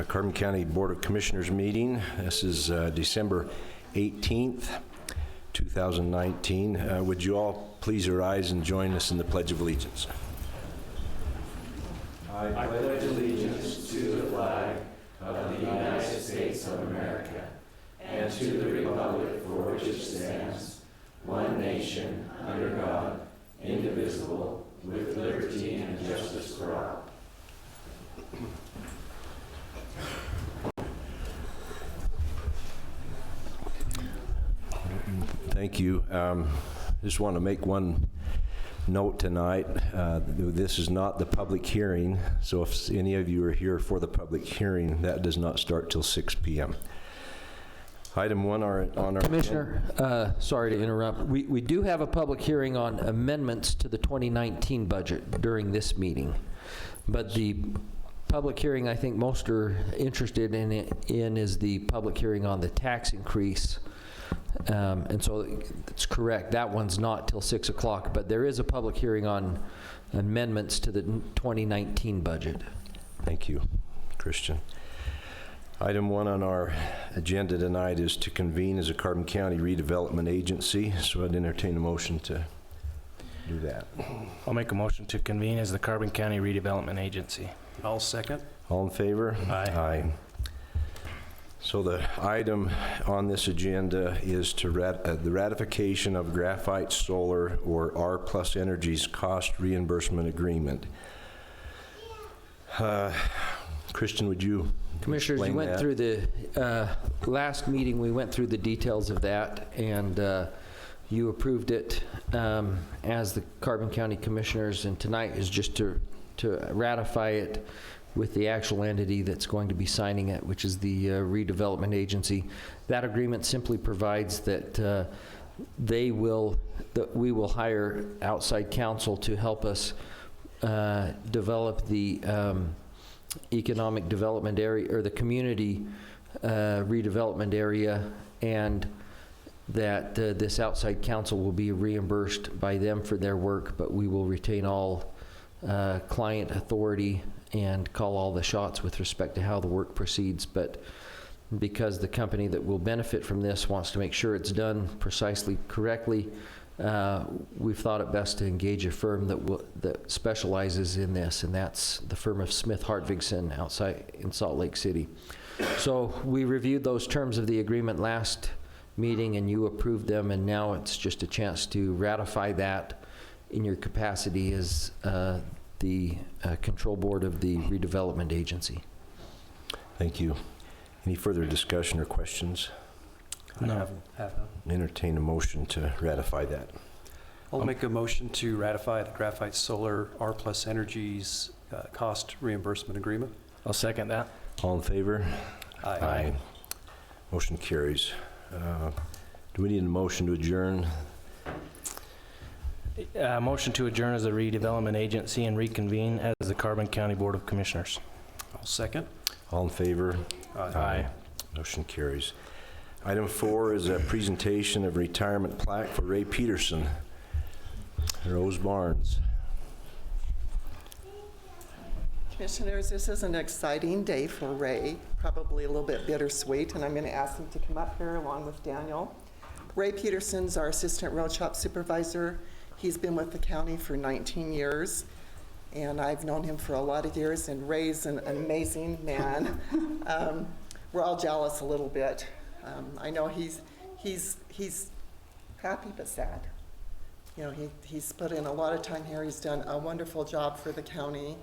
Carbon County Board of Commissioners meeting. This is December 18th, 2019. Would you all please rise and join us in the Pledge of Allegiance? I pledge allegiance to the flag of the United States of America and to the republic for which it stands, one nation, under God, indivisible, with liberty and justice for all. Thank you. Just want to make one note tonight. This is not the public hearing, so if any of you are here for the public hearing, that does not start till 6 p.m. Item 1 on our Commissioner, sorry to interrupt. We do have a public hearing on amendments to the 2019 budget during this meeting, but the public hearing I think most are interested in is the public hearing on the tax increase. And so it's correct, that one's not till 6 o'clock, but there is a public hearing on amendments to the 2019 budget. Thank you, Christian. Item 1 on our agenda tonight is to convene as a Carbon County redevelopment agency, so I'd entertain a motion to do that. I'll make a motion to convene as the Carbon County Redevelopment Agency. I'll second. All in favor? Aye. Aye. So the item on this agenda is to the ratification of Graphite Solar or R+ Energy's cost reimbursement agreement. Christian, would you Commissioners, you went that? through the last meeting, we went through the details of that, and you approved it as the Carbon County Commissioners, and tonight is just to ratify it with the actual entity that's going to be signing it, which is the redevelopment agency. That agreement simply provides that we will hire outside counsel to help us develop the economic development area, or the community redevelopment area, and that this outside counsel will be reimbursed by them for their work, but we will retain all client authority and call all the shots with respect to how the work proceeds. But because the company that will benefit from this wants to make sure it's done precisely correctly, we've thought it best to engage a firm that specializes in this, and that's the firm of Smith Hartvigsen outside in Salt Lake City. So we reviewed those terms of the agreement last meeting, and you approved them, and now it's just a chance to ratify that in your capacity as the control board of the redevelopment agency. Thank you. Any further discussion or questions? No. Entertain a motion to ratify that. I'll make a motion to ratify the Graphite Solar R+ Energy's cost reimbursement agreement. I'll second that. All in favor? Aye. Motion carries. Do we need a motion to adjourn? Motion to adjourn as a redevelopment agency and reconvene as the Carbon County Board of Commissioners. I'll second. All in favor? Aye. Motion carries. Item 4 is a presentation of retirement plaque for Ray Peterson, Rose Barnes. Commissioners, this is an exciting day for Ray, probably a little bit bittersweet, and I'm going to ask him to come up here along with Daniel. Ray Peterson's our assistant road shop supervisor. He's been with the county for 19 years, and I've known him for a lot of years, and Ray's an amazing man. We're all jealous a little bit. I know he's happy but sad. You know, he's put in a lot of time here. He's done a wonderful job for the county,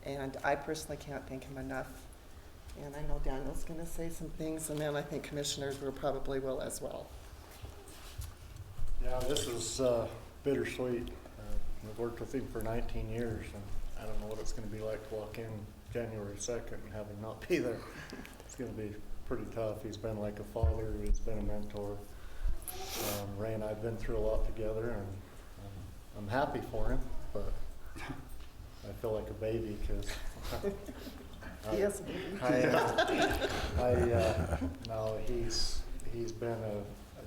and I personally can't thank him enough. And I know Daniel's going to say some things, and then I think commissioners probably will as well. Yeah, this is bittersweet. I've worked with him for 19 years, and I don't know what it's going to be like to walk in January 2nd and have him not be there. It's going to be pretty tough. He's been like a father. He's been a mentor. Ray and I have been through a lot together, and I'm happy for him, but I feel like a baby because Yes. No, he's been a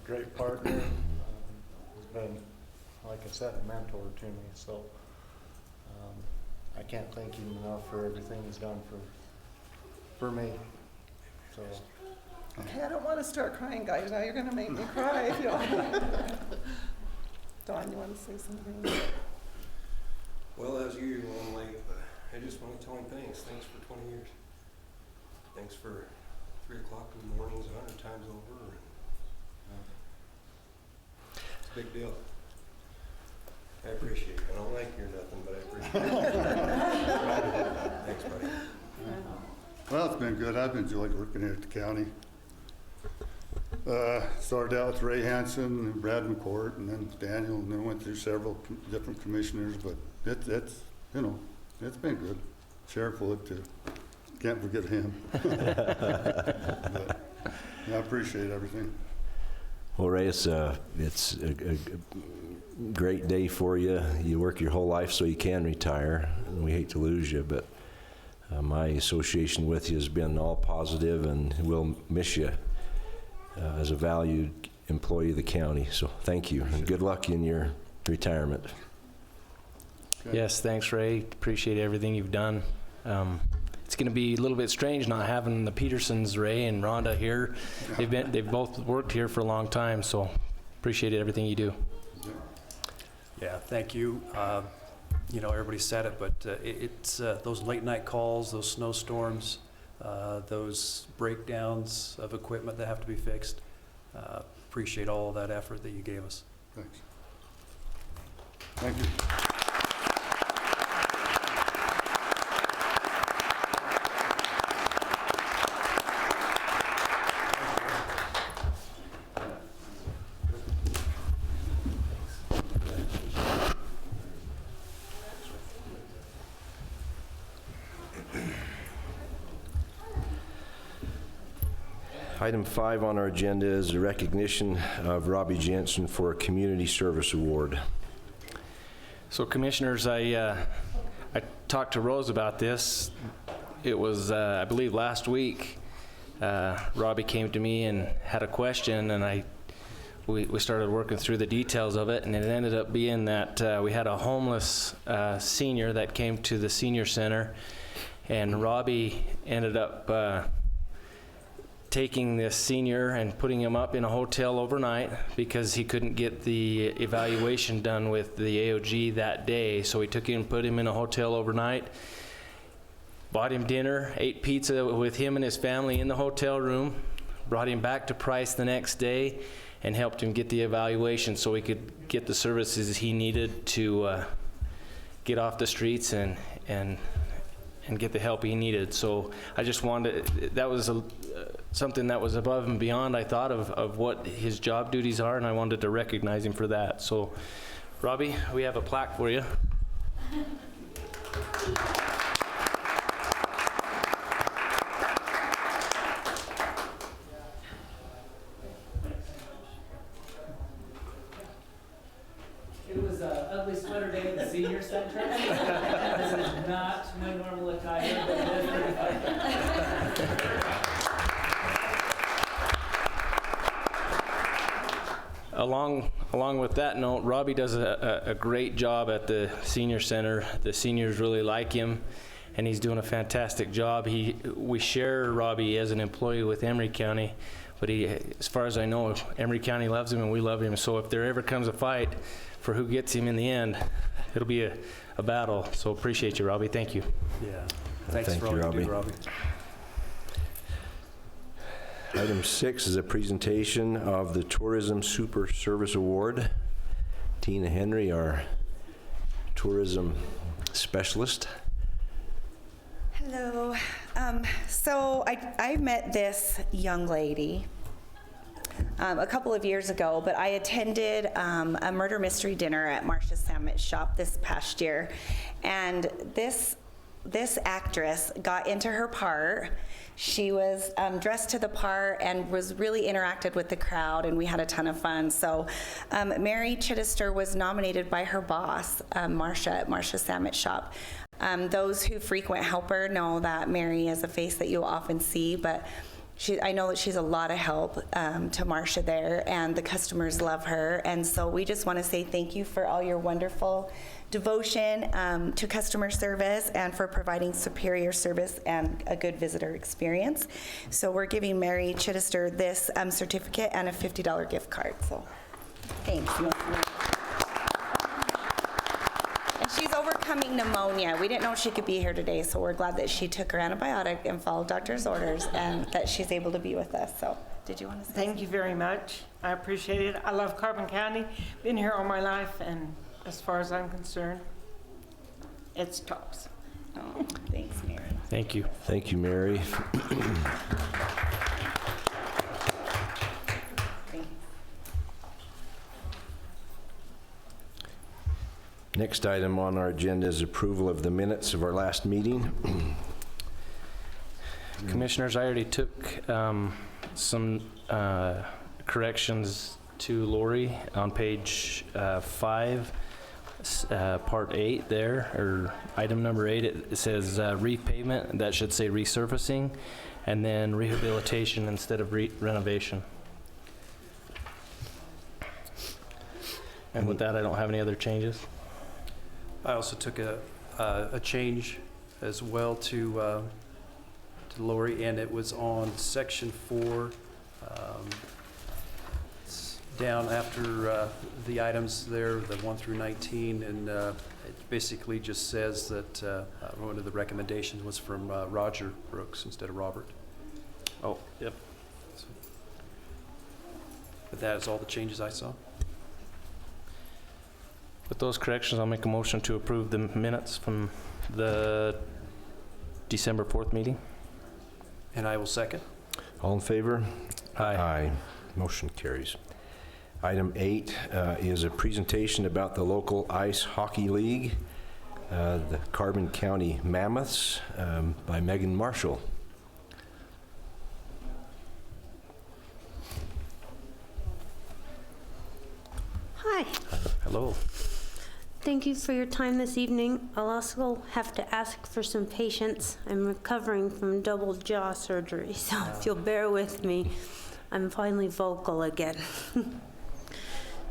great partner. He's been, like I said, a mentor to me. So I can't thank him enough for everything he's done for me. So, Okay, I don't want to start crying, guys. Now you're going to make me cry. If you Don, you want to say something? Well, as usual, I'm late, but I just want to tell him thanks. Thanks for 20 years. Thanks for 3 o'clock in the mornings 100 times over. It's a big deal. I appreciate it. I don't like you or nothing, but I appreciate it. Thanks, buddy. Well, it's been good. I've enjoyed working here at the county. Started out with Ray Hansen and Brad McCourt, and then Daniel, and then went through several different commissioners, but it's been good. Sheriff Wood, too. Can't forget him. But, I appreciate everything. Well, Ray, it's a great day for you. You work your whole life so you can retire, and we hate to lose you, but my association with you has been all positive, and we'll miss you as a valued employee of the county. So thank you, and good luck in your retirement. Okay. Yes, thanks, Ray. Appreciate everything you've done. It's going to be a little bit strange not having the Petersons, Ray and Rhonda here. They've both worked here for a long time, so appreciate everything you do. Yeah, thank you. Everybody said it, but it's those late night calls, those snowstorms, those breakdowns of equipment that have to be fixed. Appreciate all that effort that you gave us. Thanks. Thank you. Item 5 on our agenda is a recognition of Robbie Jensen for a Community Service Award. So, Commissioners, I talked to Rose about this. It was, I believe, last week. Robbie came to me and had a question, and we started working through the details of it, and it ended up being that we had a homeless senior that came to the senior center, and Robbie ended up taking this senior and putting him up in a hotel overnight because he couldn't get the evaluation done with the AOG that day. So we took him and put him in a hotel overnight, bought him dinner, ate pizza with him and his family in the hotel room, brought him back to Price the next day, and helped him get the evaluation so he could get the services he needed to get off the streets and get the help he needed. So I just wanted, that was something that was above and beyond, I thought, of what his job duties are, and I wanted to recognize him for that. So, Robbie, we have a plaque for you. It was an ugly sweater day at the senior center. This is not my normal attire, but it is pretty funny. Along with that note, Robbie does a great job at the senior center. The seniors really like him, and he's doing a fantastic job. We share Robbie as an employee with Emery County, but as far as I know, Emery County loves him and we love him. So if there ever comes a fight for who gets him in the end, it'll be a battle. So appreciate you, Robbie. Thank you. Yeah. Thanks Thank for all you, you do, Robbie. Robbie. Item 6 is a presentation of the Tourism Super Service Award. Tina Henry, our tourism specialist. Hello. So I met this young lady a couple of years ago, but I attended a murder mystery dinner at Marcia's Sandwich Shop this past year, and this actress got into her part. She was dressed to the part and was really interacted with the crowd, and we had a ton of fun. So Mary Chittister was nominated by her boss, Marcia, at Marcia's Sandwich Shop. Those who frequent Helper know that Mary is a face that you'll often see, but I know that she's a lot of help to Marcia there, and the customers love her. And so we just want to say thank you for all your wonderful devotion to customer service and for providing superior service and a good visitor experience. So we're giving Mary Chittister this certificate and a $50 gift card. So thanks. And she's overcoming pneumonia. We didn't know she could be here today, so we're glad that she took her antibiotic and followed doctor's orders and that she's able to be with us. So did you want to say Thank you very much. I appreciate it. I love Carbon County. Been here all my life, and as far as I'm concerned, it's tops. Oh, thanks, Mary. Thank you. Thank you, Mary. Thank you. Next item on our agenda is approval of the minutes of our last meeting. Commissioners, I already took some corrections to Lori on page 5, part 8 there, or item number 8. It says repavement. That should say resurfacing, and then rehabilitation instead of renovation. And with that, I don't have any other changes. I also took a change as well to Lori, and it was on section 4, it's down after the items there, the 1 through 19, and it basically just says that one of the recommendations was from Roger Brooks instead of Robert. Oh, yep. But that is all the changes I saw. With those corrections, I'll make a motion to approve the minutes from the December 4th meeting. And I will second. All in favor? Aye. Aye. Motion carries. Item 8 is a presentation about the local ice hockey league, the Carbon County Mammoths, by Megan Marshall. Hi. Hello. Thank you for your time this evening. I'll also have to ask for some patience. I'm recovering from double jaw surgery, so if you'll bear with me, I'm finally vocal again.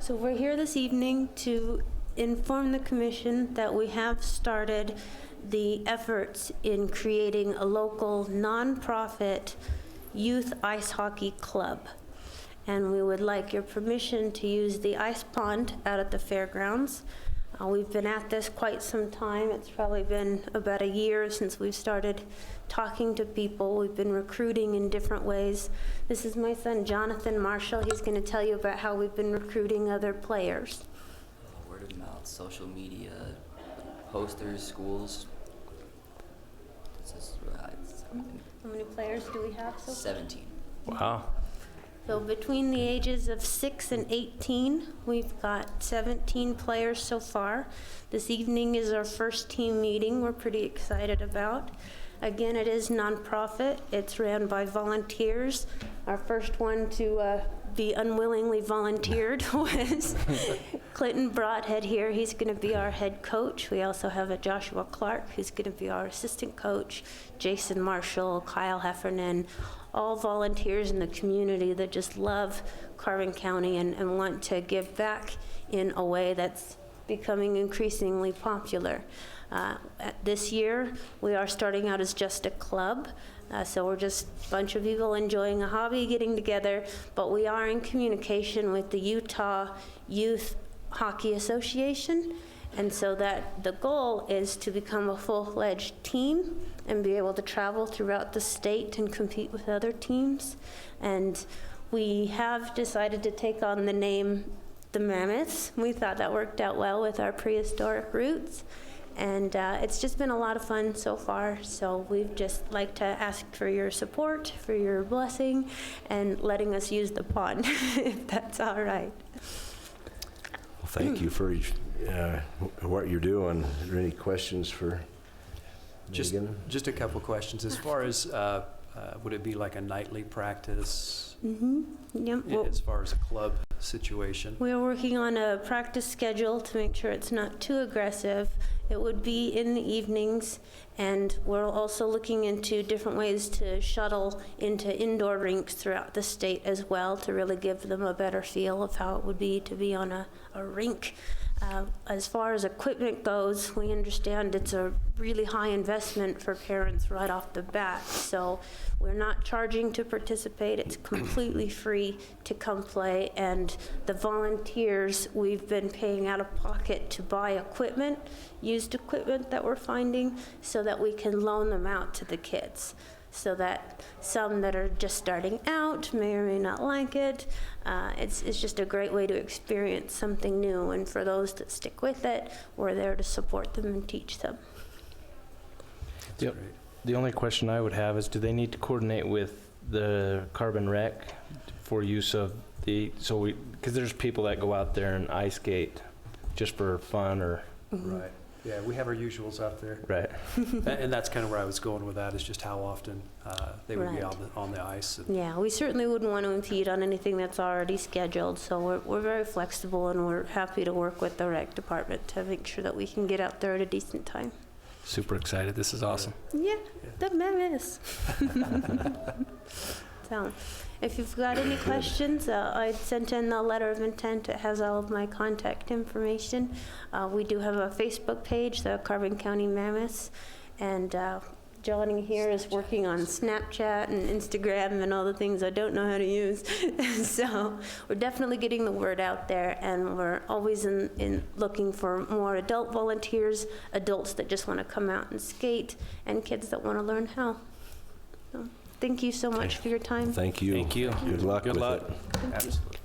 So we're here this evening to inform the commission that we have started the efforts in creating a local nonprofit youth ice hockey club. And we would like your permission to use the ice pond out at the fairgrounds. We've been at this quite some time. It's probably been about a year since we've started talking to people. We've been recruiting in different ways. This is my son, Jonathan Marshall. He's going to tell you about how we've been recruiting other players. Word of mouth, social media, posters, schools. How many players do we have so far? 17. Wow. So between the ages of 6 and 18, we've got 17 players so far. This evening is our first team meeting we're pretty excited about. Again, it is nonprofit. It's ran by volunteers. Our first one to be unwillingly volunteered was Clinton Broadhead here. He's going to be our head coach. We also have a Joshua Clark who's going to be our assistant coach, Jason Marshall, Kyle Heffernan, all volunteers in the community that just love Carbon County and want to give back in a way that's becoming increasingly popular. This year, we are starting out as just a club. So we're just a bunch of people enjoying a hobby, getting together, but we are in communication with the Utah Youth Hockey Association. And so that the goal is to become a full-fledged team and be able to travel throughout the state and compete with other teams. And we have decided to take on the name the Mammoths. We thought that worked out well with our prehistoric roots. And it's just been a lot of fun so far. So we'd just like to ask for your support, for your blessing, and letting us use the pond, if that's all right. Well, thank you for what you're doing. Are there any questions for Megan? Just a couple questions. As far as would it be like a nightly practice Yep. Well, as far as a club situation? we are working on a practice schedule to make sure it's not too aggressive. It would be in the evenings, and we're also looking into different ways to shuttle into indoor rinks throughout the state as well, to really give them a better feel of how it would be to be on a rink. As far as equipment goes, we understand it's a really high investment for parents right off the bat. So we're not charging to participate. It's completely free to come play. And the volunteers, we've been paying out of pocket to buy equipment, used equipment that we're finding, so that we can loan them out to the kids. So that some that are just starting out may or may not like it. It's just a great way to experience something new, and for those that stick with it, we're there to support them and teach them. Yep. The only question I would have is, do they need to coordinate with the Carbon Rec for use of because there's people that go out there and ice skate just for fun or... Right. Yeah, we have our usuals out there. Right. And that's kind of where I was going with that, is just how often they would be Right. on the ice. Yeah, we certainly wouldn't want to impede on anything that's already scheduled, so we're very flexible, and we're happy to work with the rec department to make sure that we can get out there at a decent time. Super excited. This is awesome. Yeah, the memes. So, if you've got any questions, I sent in the letter of intent. It has all of my contact information. We do have a Facebook page, the Carbon County Mammoths, and Johnny here is working on Snapchat and Instagram and all the things I don't know how to use. So we're definitely getting the word out there, and we're always in looking for more adult volunteers, adults that just want to come out and skate, and kids that want to learn how. So, thank you so much for your time. Thank you. Thank you. Good luck Good with luck. it. Absolutely.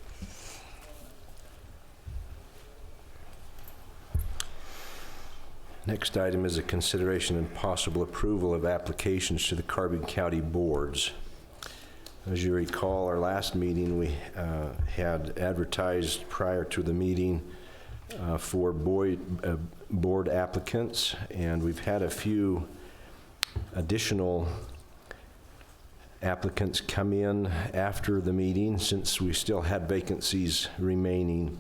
Next item is a consideration and possible approval of applications to the Carbon County boards. As you recall, our last meeting, we had advertised prior to the meeting for board applicants, and we've had a few additional applicants come in after the meeting, since we still had vacancies remaining.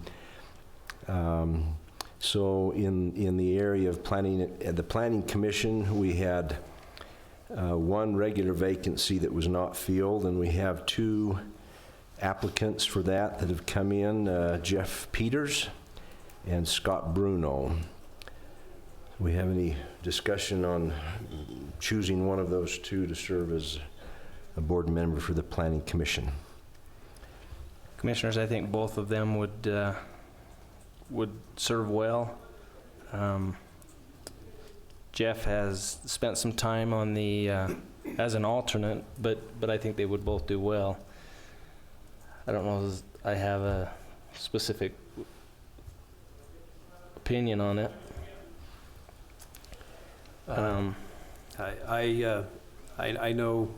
So in the area of planning, at the Planning Commission, we had one regular vacancy that was not filled, and we have two applicants for that have come in, Jeff Peters and Scott Bruno. We have any discussion on choosing one of those two to serve as a board member for the Planning Commission? Commissioners, I think both of them would serve well. Jeff has spent some time on the as an alternate, but I think they would both do well. I don't know if I have a specific opinion on it. I know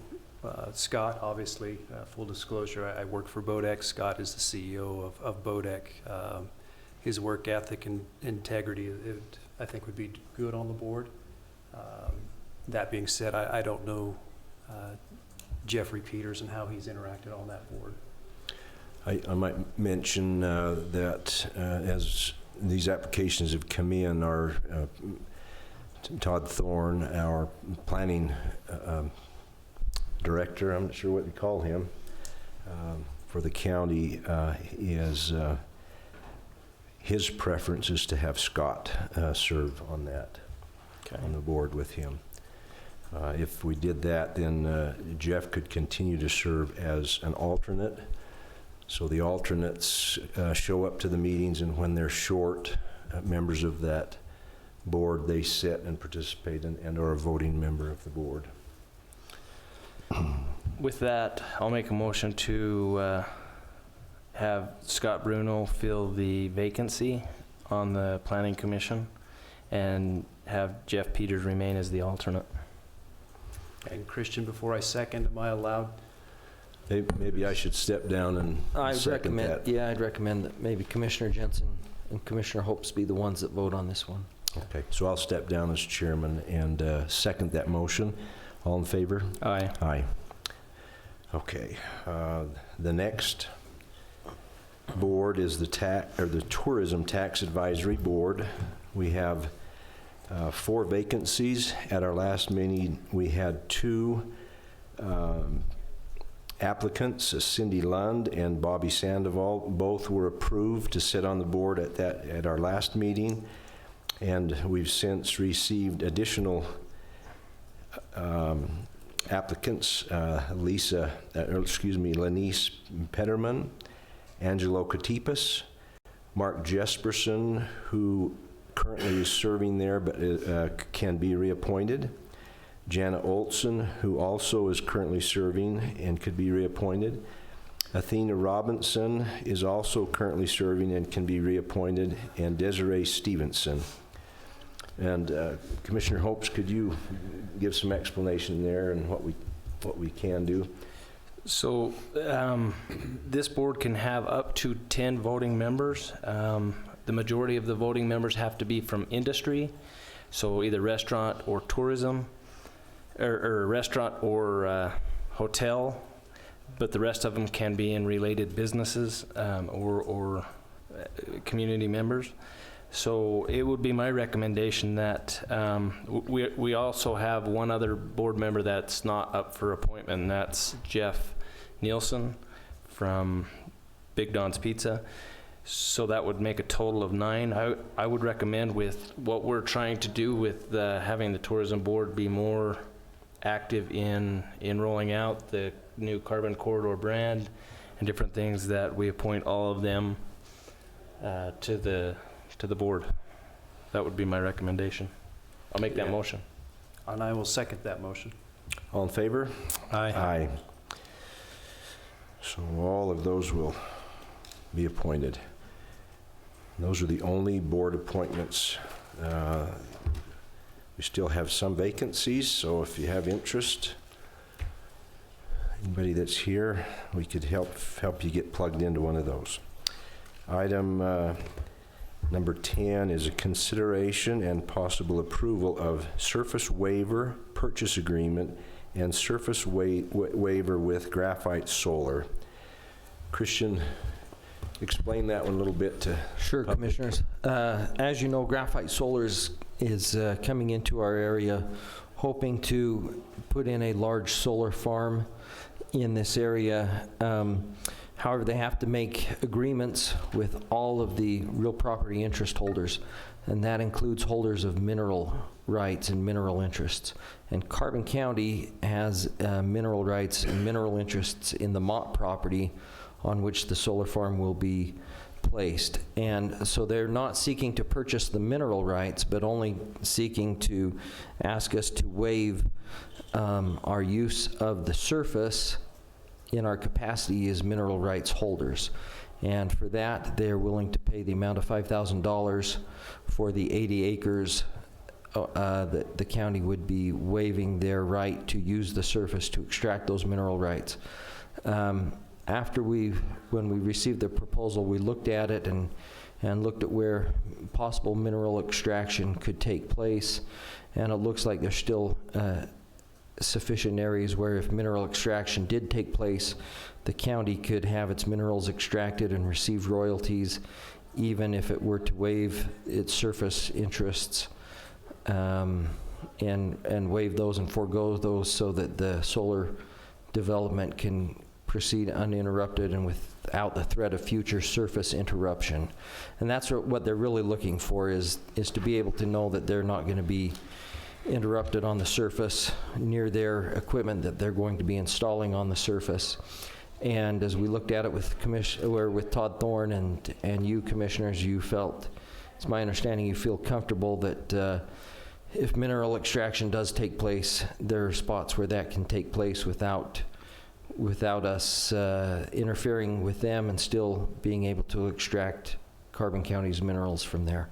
Scott, obviously, full disclosure, I work for Bodek. Scott is the CEO of Bodek. His work ethic and integrity, I think, would be good on the board. That being said, I don't know Jeffrey Peters and how he's interacted on that board. I might mention that as these applications have come in, our Todd Thorne, our planning director, I'm not sure what you call him, for the county, is his preference is to have Scott serve on that, on the board with him. If we did that, then Jeff could continue to serve as an alternate. So the alternates show up to the meetings, and when they're short members of that board, they sit and participate and are a voting member of the board. With that, I'll make a motion to have Scott Bruno fill the vacancy on the Planning Commission and have Jeff Peters remain as the alternate. And Christian, before I second, am I allowed? Maybe I should step down and second that. Yeah, I'd recommend that maybe Commissioner Jensen and Commissioner Hopes be the ones that vote on this one. Okay, so I'll step down as chairman and second that motion. All in favor? Aye. Aye. Okay, the next board is the Tourism Tax Advisory Board. We have 4 vacancies. At our last meeting, we had 2 applicants, Cindy Lund and Bobby Sandoval. Both were approved to sit on the board at our last meeting, and we've since received additional applicants, Lenise Petterman, Angelo Katipas, Mark Jesperson, who currently is serving there but can be reappointed, Jana Olson, who also is currently serving and could be reappointed, Athena Robinson is also currently serving and can be reappointed, and Desiree Stevenson. And Commissioner Hopes, could you give some explanation there and what we can do? So this board can have up to 10 voting members. The majority of the voting members have to be from industry, so either restaurant or tourism, or restaurant or hotel, but the rest of them can be in related businesses or community members. So it would be my recommendation that we also have one other board member that's not up for appointment, and that's Jeff Nielsen from Big Don's Pizza. So that would make a total of 9. I would recommend, with what we're trying to do with having the tourism board be more active in rolling out the new Carbon Corridor brand and different things, that we appoint all of them to the board. That would be my recommendation. I'll make that motion. And I will second that motion. All in favor? Aye. Aye. So all of those will be appointed. Those are the only board appointments. We still have some vacancies, so if you have interest, anybody that's here, we could help you get plugged into one of those. Item number 10 is a consideration and possible approval of surface waiver purchase agreement and surface waiver with Graphite Solar. Christian, explain that one a little bit to Sure, public. Commissioners. As you know, Graphite Solar is coming into our area, hoping to put in a large solar farm in this area. However, they have to make agreements with all of the real property interest holders, and that includes holders of mineral rights and mineral interests. And Carbon County has mineral rights and mineral interests in the Mott property on which the solar farm will be placed. And so they're not seeking to purchase the mineral rights, but only seeking to ask us to waive our use of the surface in our capacity as mineral rights holders. And for that, they're willing to pay the amount of $5,000 for the 80 acres that the county would be waiving their right to use the surface to extract those mineral rights. When we received the proposal, we looked at it and looked at where possible mineral extraction could take place, and it looks like there's still sufficient areas where, if mineral extraction did take place, the county could have its minerals extracted and receive royalties, even if it were to waive its surface interests and waive those and forego those, so that the solar development can proceed uninterrupted and without the threat of future surface interruption. And that's what they're really looking for, is to be able to know that they're not going to be interrupted on the surface near their equipment that they're going to be installing on the surface. And as we looked at it with Todd Thorne and you commissioners, you felt, it's my understanding, you feel comfortable that if mineral extraction does take place, there are spots where that can take place without us interfering with them, and still being able to extract Carbon County's minerals from there.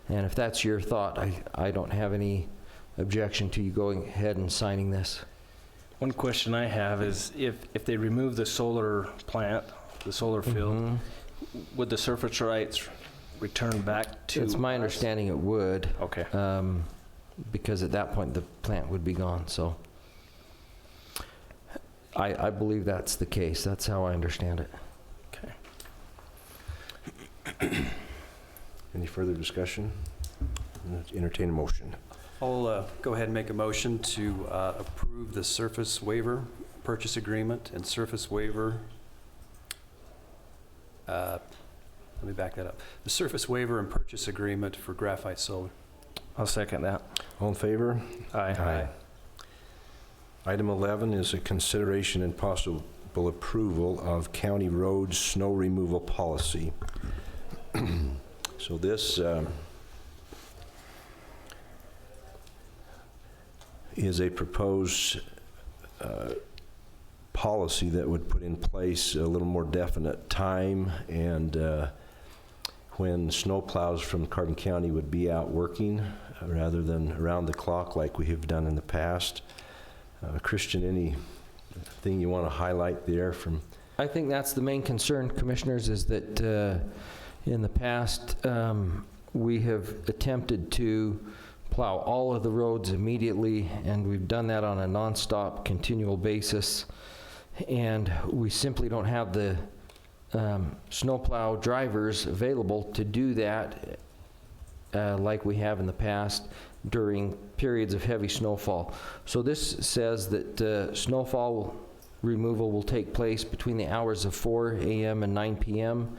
And if that's your thought, I don't have any objection to you going ahead and signing this. One question I have is, if they remove the solar plant, the solar field, would the surface rights return back to It's my us? understanding it would. Okay. Because at that point the plant would be gone. So I believe that's the case. That's how I understand it. Okay. Any further discussion? Entertain a motion. I'll go ahead and make a motion to approve the surface waiver purchase agreement and surface waiver. Let me back that up. The surface waiver and purchase agreement for Graphite Solar. I'll second that. All in favor? Aye. Item 11 is a consideration and possible approval of county roads snow removal policy. So this is a proposed policy that would put in place a little more definite time and when snow plows from Carbon County would be out working rather than around the clock like we have done in the past. Christian, anything you want to highlight there from? I think that's the main concern, Commissioners, is that in the past we have attempted to plow all of the roads immediately, and we've done that on a nonstop, continual basis, and we simply don't have the snowplow drivers available to do that like we have in the past during periods of heavy snowfall. So this says that snowfall removal will take place between the hours of 4 a.m. and 9 p.m.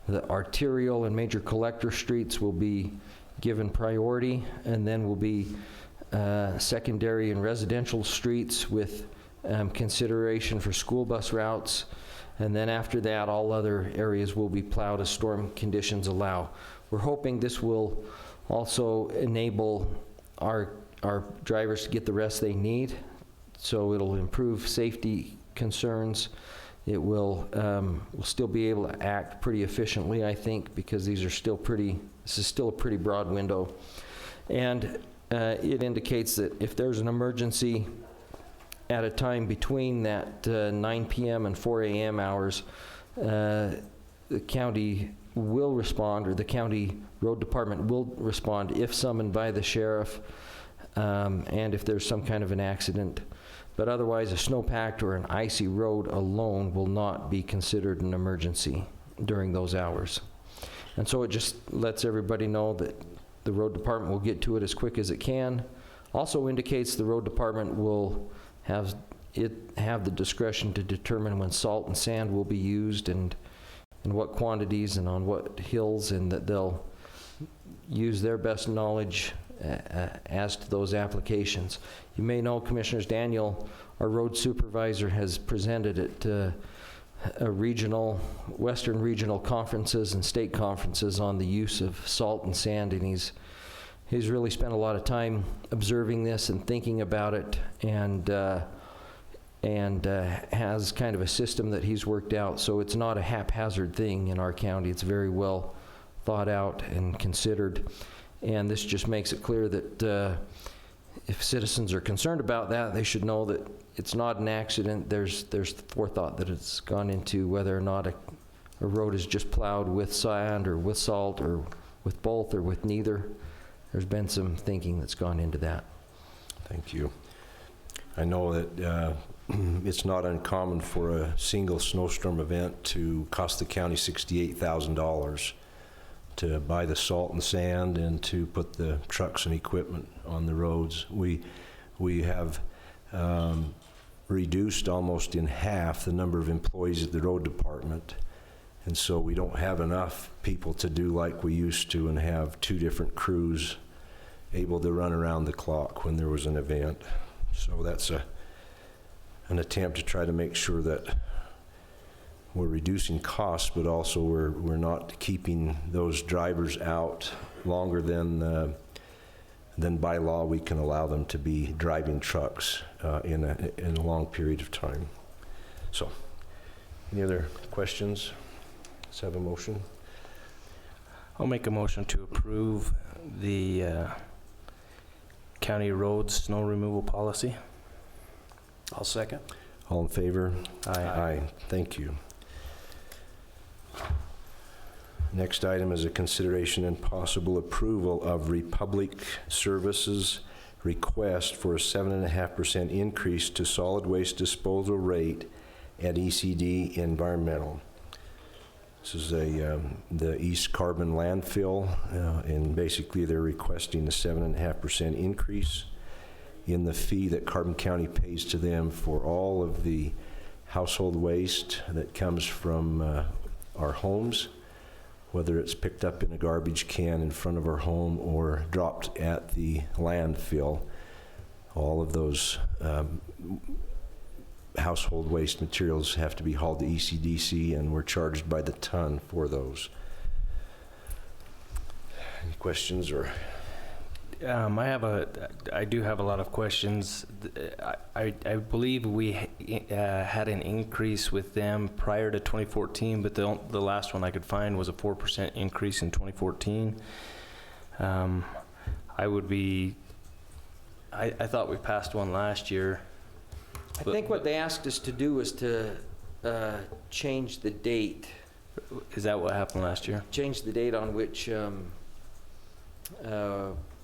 The arterial and major collector streets will be given priority, and then will be secondary and residential streets with consideration for school bus routes. And then after that, all other areas will be plowed as storm conditions allow. We're hoping this will also enable our drivers to get the rest they need. So it'll improve safety concerns. It will we'll still be able to act pretty efficiently, I think, because this is still a pretty broad window. And it indicates that if there's an emergency at a time between that 9 p.m. and 4 a.m. hours, the county will respond, or the county road department will respond if summoned by the sheriff, and if there's some kind of an accident. But otherwise, a snowpacked or an icy road alone will not be considered an emergency during those hours. And so it just lets everybody know that the road department will get to it as quick as it can. Also indicates the road department will have the discretion to determine when salt and sand will be used and in what quantities and on what hills, and that they'll use their best knowledge as to those applications. You may know, Commissioners, Daniel, our road supervisor, has presented at Western regional conferences and state conferences on the use of salt and sand, and he's really spent a lot of time observing this and thinking about it, and has kind of a system that he's worked out. So it's not a haphazard thing in our county. It's very well thought out and considered. And this just makes it clear that if citizens are concerned about that, they should know that it's not an accident. There's forethought that it's gone into whether or not a road is just plowed with sand or with salt or with both or with neither. There's been some thinking that's gone into that. Thank you. I know that it's not uncommon for a single snowstorm event to cost the county $68,000 to buy the salt and sand and to put the trucks and equipment on the roads. We have reduced almost in half the number of employees at the road department, and so we don't have enough people to do like we used to and have two different crews able to run around the clock when there was an event. So that's an attempt to try to make sure that we're reducing costs, but also we're not keeping those drivers out longer than by law we can allow them to be driving trucks in a long period of time. So, any other questions? Let's have a motion. I'll make a motion to approve the county roads snow removal policy. I'll second. All in favor? Aye. Thank you. Next item is a consideration and possible approval of Republic Services request for a 7.5% increase to solid waste disposal rate at ECD Environmental. This is the East Carbon landfill, and basically they're requesting a 7.5% increase in the fee that Carbon County pays to them for all of the household waste that comes from our homes, whether it's picked up in a garbage can in front of our home or dropped at the landfill. All of those household waste materials have to be hauled to ECDC, and we're charged by the ton for those. Any questions or? I do have a lot of questions. I believe we had an increase with them prior to 2014, but the last one I could find was a 4% increase in 2014. I thought we passed one last year. I think what they asked us to do was to change the date. Is that what happened last year? Change the date on which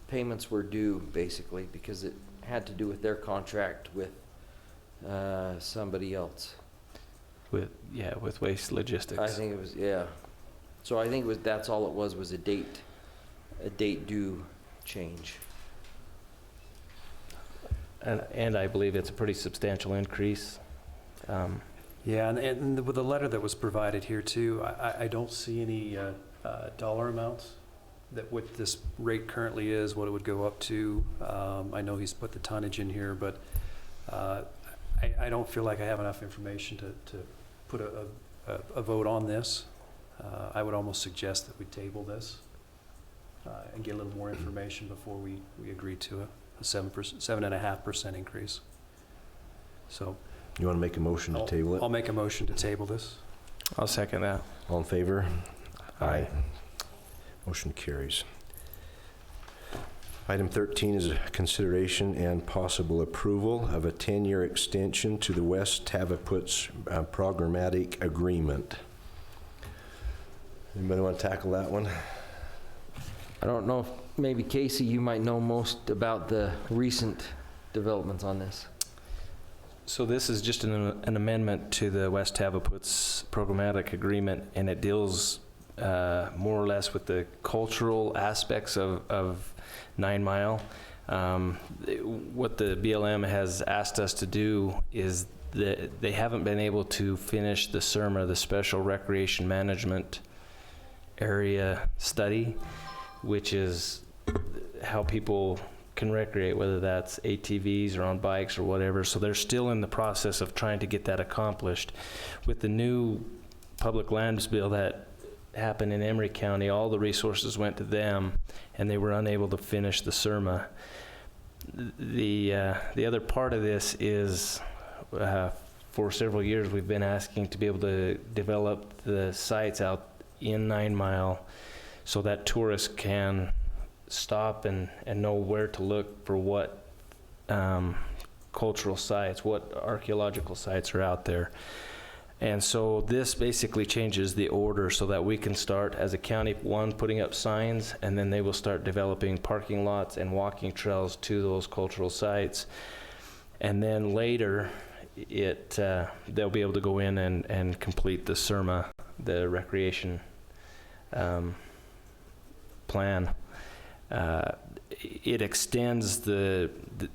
payments were due, basically, because it had to do with their contract with somebody else. With Waste Logistics. I think it was, yeah. So I think that's all it was a date due change. And I believe it's a pretty substantial increase. Yeah, and with the letter that was provided here too, I don't see any dollar amounts that what this rate currently is, what it would go up to. I know he's put the tonnage in here, but I don't feel like I have enough information to put a vote on this. I would almost suggest that we table this and get a little more information before we agree to a 7.5% increase. So. You want to make a motion to table it? I'll make a motion to table this. I'll second that. All in favor? Aye. Motion carries. Item 13 is a consideration and possible approval of a 10-year extension to the West Tavaputs programmatic agreement. Anybody want to tackle that one? I don't know if maybe Casey, you might know most about the recent developments on this. So this is just an amendment to the West Tavaputs programmatic agreement, and it deals more or less with the cultural aspects of 9 Mile. What the BLM has asked us to do is that they haven't been able to finish the SRMA, the Special Recreation Management Area Study, which is how people can recreate, whether that's ATVs or on bikes or whatever. So they're still in the process of trying to get that accomplished. With the new public lands bill that happened in Emery County, all the resources went to them, and they were unable to finish the SRMA. The other part of this is for several years we've been asking to be able to develop the sites out in 9 Mile so that tourists can stop and know where to look for what cultural sites, what archaeological sites are out there. And so this basically changes the order so that we can start as a county, one, putting up signs, and then they will start developing parking lots and walking trails to those cultural sites. And then later, they'll be able to go in and complete the SRMA, the recreation plan. It extends the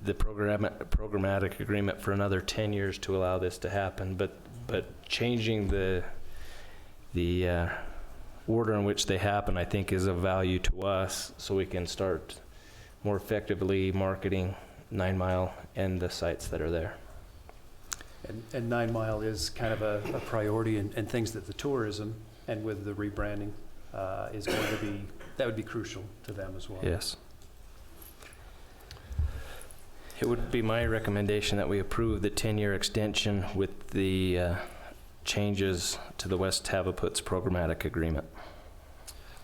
programmatic agreement for another 10 years to allow this to happen, but changing the order in which they happen, I think, is of value to us, so we can start more effectively marketing 9 Mile and the sites that are there. And 9 Mile is kind of a priority, and things that the tourism and with the rebranding is going to be, that would be crucial to them as well. Yes. It would be my recommendation that we approve the 10-year extension with the changes to the West Tavaputs programmatic agreement.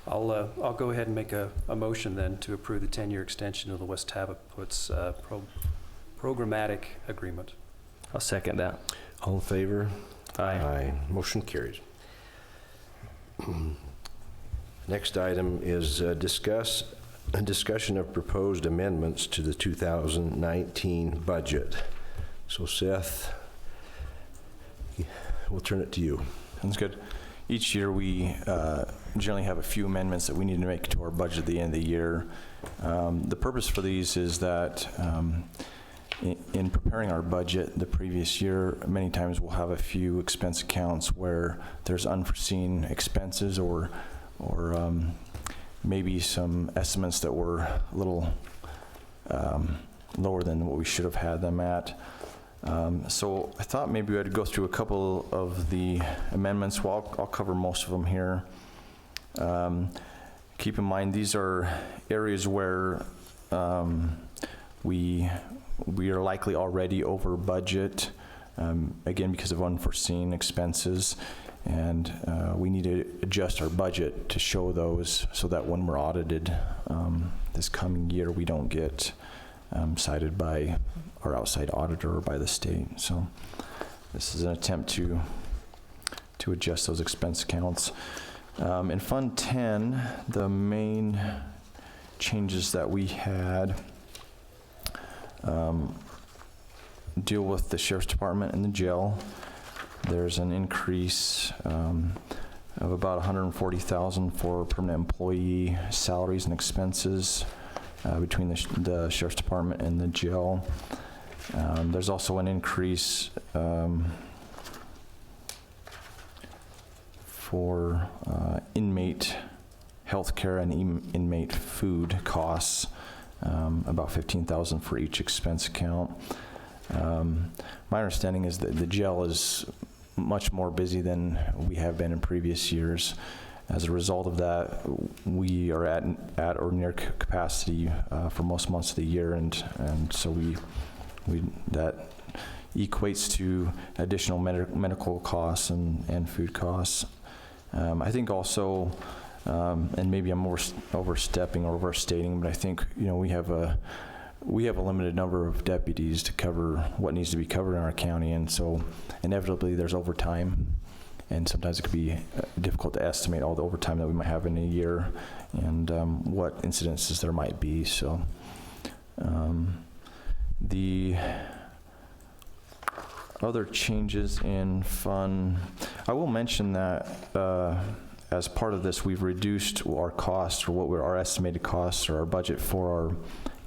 I'll go ahead and make a motion then to approve the 10-year extension of the West Tavaputs programmatic agreement. I'll second that. All in favor? Aye. Aye. Motion carries. Next item is discuss a discussion of proposed amendments to the 2019 budget. So Seth, we'll turn it to you. Sounds good. Each year we generally have a few amendments that we need to make to our budget at the end of the year. The purpose for these is that in preparing our budget the previous year, many times we'll have a few expense accounts where there's unforeseen expenses or maybe some estimates that were a little lower than what we should have had them at. So I thought maybe I'd go through a couple of the amendments. Well, I'll cover most of them here. Keep in mind, these are areas where we are likely already over budget, again, because of unforeseen expenses. And we need to adjust our budget to show those so that when we're audited this coming year, we don't get cited by our outside auditor or by the state. So this is an attempt to adjust those expense accounts. In Fund 10, the main changes that we had deal with the Sheriff's Department and the jail. There's an increase of about $140,000 for permanent employee salaries and expenses between the Sheriff's Department and the jail. There's also an increase for inmate healthcare and inmate food costs, about $15,000 for each expense account. My understanding is that the jail is much more busy than we have been in previous years. As a result of that, we are at or near capacity for most months of the year, and so that equates to additional medical costs and food costs. I think also, and maybe I'm overstepping or overstating, but I think we have a limited number of deputies to cover what needs to be covered in our county, and so inevitably there's overtime, and sometimes it could be difficult to estimate all the overtime that we might have in a year and what incidences there might be. So the other changes in fund, I will mention that as part of this, we've reduced our costs, or what were our estimated costs, or our budget for our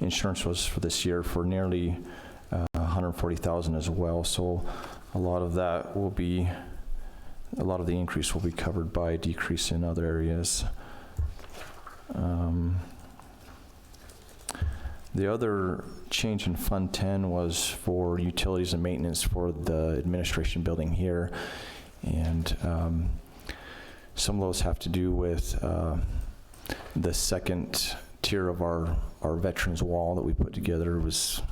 insurance was for this year for nearly $140,000 as well. So a lot of the increase will be covered by a decrease in other areas. The other change in Fund 10 was for utilities and maintenance for the administration building here. And some of those have to do with the second tier of our veterans wall that we put together. Was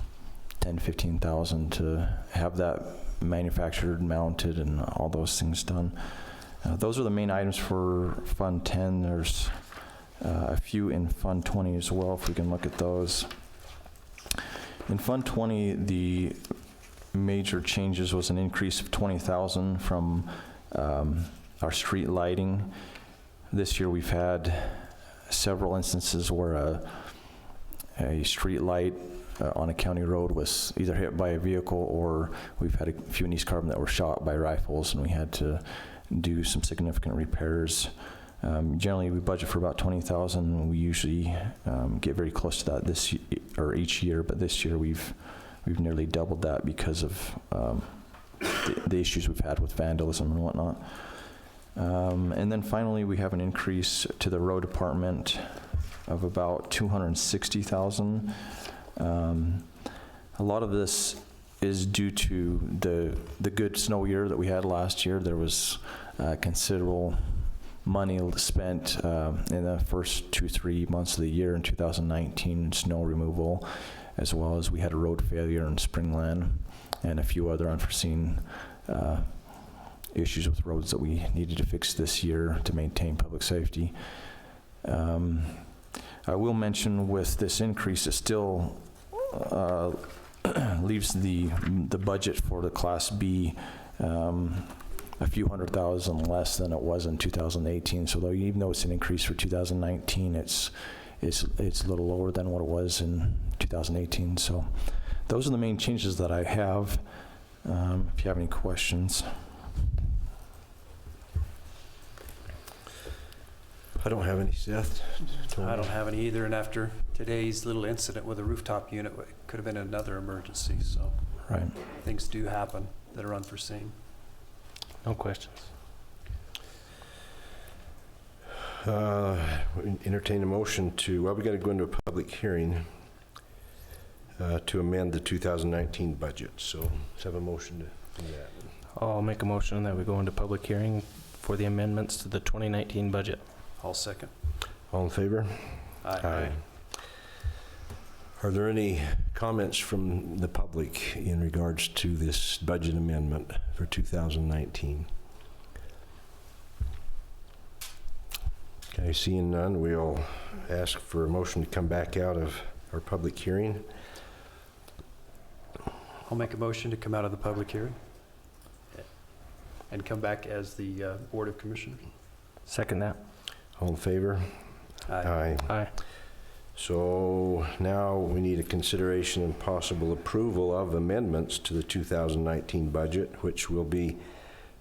$10,000-15,000 to have that manufactured, mounted, and all those things done. Those are the main items for Fund 10. There's a few in Fund 20 as well, if we can look at those. In Fund 20, the major changes was an increase of $20,000 from our street lighting. This year we've had several instances where a street light on a county road was either hit by a vehicle, or we've had a few in East Carbon that were shot by rifles, and we had to do some significant repairs. Generally, we budget for about $20,000. We usually get very close to that each year, but this year we've nearly doubled that because of the issues we've had with vandalism and whatnot. And then finally, we have an increase to the road department of about $260,000. A lot of this is due to the good snow year that we had last year. There was considerable money spent in the first 2-3 months of the year in 2019 in snow removal, as well as we had a road failure in Springland and a few other unforeseen issues with roads that we needed to fix this year to maintain public safety. I will mention with this increase, it still leaves the budget for the Class B a few $100,000 less than it was in 2018. So even though it's an increase for 2019, it's it's a little lower than what it was in 2018. So those are the main changes that I have. If you have any questions. I don't have any, Seth. I don't have any either, and after today's little incident with the rooftop unit, it could have been another emergency, so Right. things do happen that are unforeseen. No questions. Entertain a motion to, well, we got to go into a public hearing to amend the 2019 budget. So let's have a motion to do that. I'll make a motion that we go into public hearing for the amendments to the 2019 budget. I'll second. All in favor? Aye. Are there any comments from the public in regards to this budget amendment for 2019? Okay, seeing none, we'll ask for a motion to come back out of our public hearing. I'll make a motion to come out of the public hearing and come back as the Board of Commissioners. Second that. All in favor? Aye. Aye. So now we need a consideration and possible approval of amendments to the 2019 budget, which will be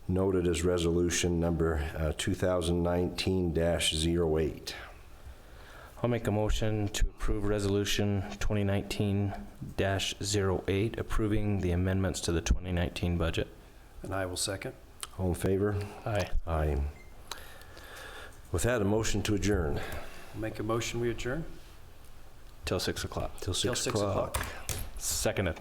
noted as resolution number 2019-08. I'll make a motion to approve resolution 2019-08, approving the amendments to the 2019 budget. And I will second. All in favor? Aye. Aye. With that, a motion to adjourn. I'll make a motion, we adjourn. Till 6 o'clock. Till Till 6 6 o'clock. o'clock. Seconded.